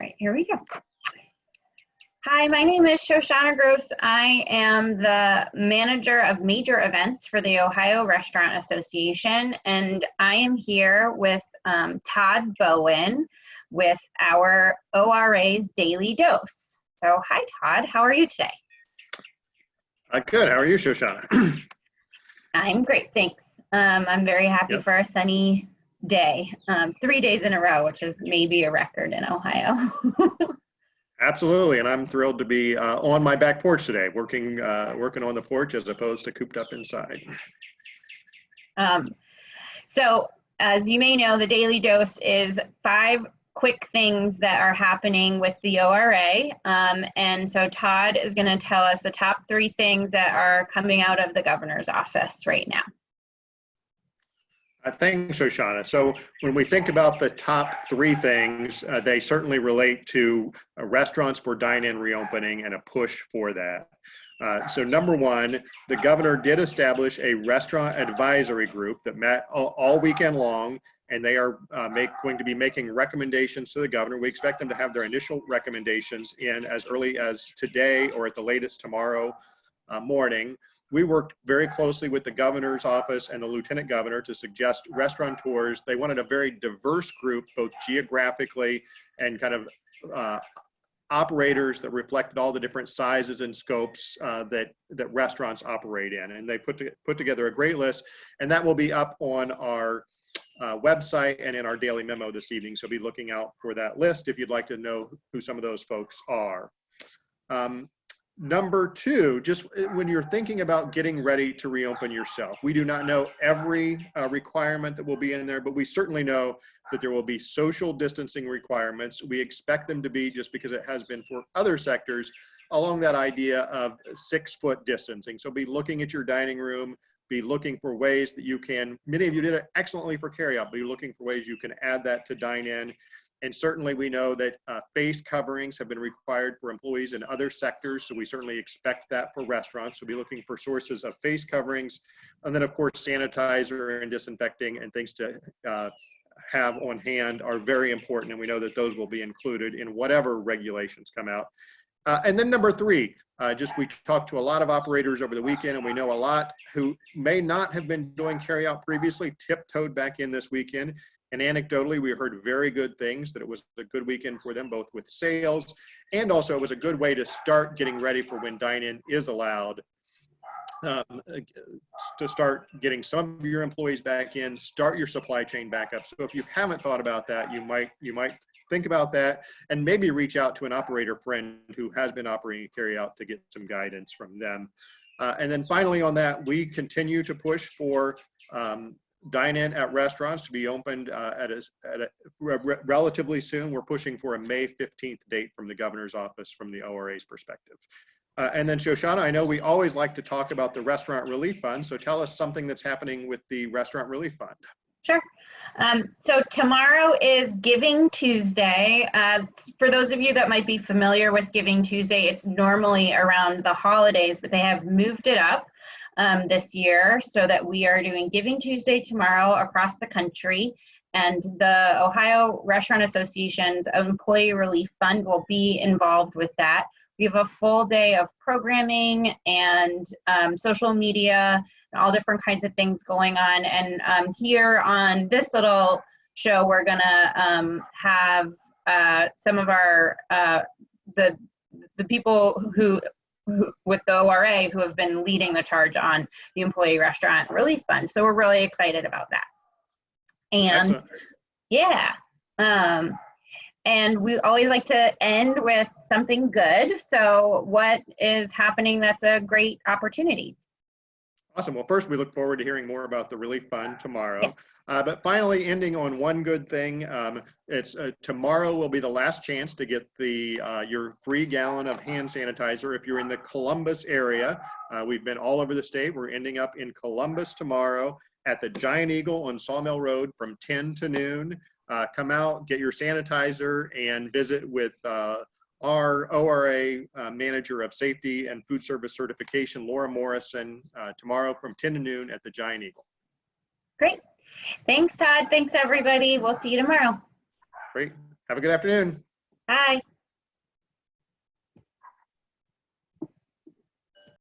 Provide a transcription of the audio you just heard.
Right, here we go. Hi, my name is Shoshanna Gross. I am the manager of major events for the Ohio Restaurant Association, and I am here with Tod Bowen with our ORA's Daily Dose. So hi, Tod. How are you today? Good. How are you, Shoshanna? I'm great, thanks. I'm very happy for a sunny day, 3 days in a row, which is maybe a record in Ohio. Absolutely, and I'm thrilled to be on my back porch today, working on the porch as opposed to cooped up inside. So as you may know, the Daily Dose is 5 quick things that are happening with the ORA. And so Tod is going to tell us the top 3 things that are coming out of the governor's office right now. Thanks, Shoshanna. So when we think about the top 3 things, they certainly relate to restaurants for dine-in reopening and a push for that. So number 1, the governor did establish a restaurant advisory group that met all weekend long, and they are going to be making recommendations to the governor. We expect them to have their initial recommendations in as early as today or at the latest tomorrow morning. We worked very closely with the governor's office and the lieutenant governor to suggest restaurateurs. They wanted a very diverse group, both geographically and kind of operators that reflected all the different sizes and scopes that restaurants operate in. And they put together a great list, and that will be up on our website and in our daily memo this evening. So be looking out for that list if you'd like to know who some of those folks are. Number 2, just when you're thinking about getting ready to reopen yourself, we do not know every requirement that will be in there, but we certainly know that there will be social distancing requirements. We expect them to be, just because it has been for other sectors, along that idea of 6-foot distancing. So be looking at your dining room, be looking for ways that you can, many of you did it excellently for carryout, be looking for ways you can add that to dine in. And certainly we know that face coverings have been required for employees in other sectors, so we certainly expect that for restaurants. So be looking for sources of face coverings. And then of course, sanitizer and disinfecting and things to have on hand are very important, and we know that those will be included in whatever regulations come out. And then number 3, we talked to a lot of operators over the weekend, and we know a lot who may not have been doing carryout previously, tiptoed back in this weekend. And anecdotally, we heard very good things, that it was a good weekend for them, both with sales, and also it was a good way to start getting ready for when dine-in is allowed, to start getting some of your employees back in, start your supply chain back up. So if you haven't thought about that, you might think about that and maybe reach out to an operator friend who has been operating a carryout to get some guidance from them. And then finally on that, we continue to push for dine-in at restaurants to be opened relatively soon. We're pushing for a May 15th date from the governor's office from the ORA's perspective. And then Shoshanna, I know we always like to talk about the Restaurant Relief Fund, so tell us something that's happening with the Restaurant Relief Fund. Sure. So tomorrow is Giving Tuesday. For those of you that might be familiar with Giving Tuesday, it's normally around the holidays, but they have moved it up this year so that we are doing Giving Tuesday tomorrow across the country, and the Ohio Restaurant Association's Employee Relief Fund will be involved with that. We have a full day of programming and social media and all different kinds of things going on. And here on this little show, we're gonna have some of our the people who with the ORA who have been leading the charge on the Employee Restaurant Relief Fund. So we're really excited about that. And excellent. Yeah. And we always like to end with something good. So what is happening that's a great opportunity? Awesome. Well, first, we look forward to hearing more about the Relief Fund tomorrow. But finally, ending on one good thing, tomorrow will be the last chance to get your free gallon of hand sanitizer if you're in the Columbus area. We've been all over the state. We're ending up in Columbus tomorrow at the Giant Eagle on Sawmill Road from 10 to noon. Come out, get your sanitizer, and visit with our ORA Manager of Safety and Food Service Certification, Laura Morrison, tomorrow from 10 to noon at the Giant Eagle. Great. Thanks, Tod. Thanks, everybody. We'll see you tomorrow. Great. Have a good afternoon. Bye.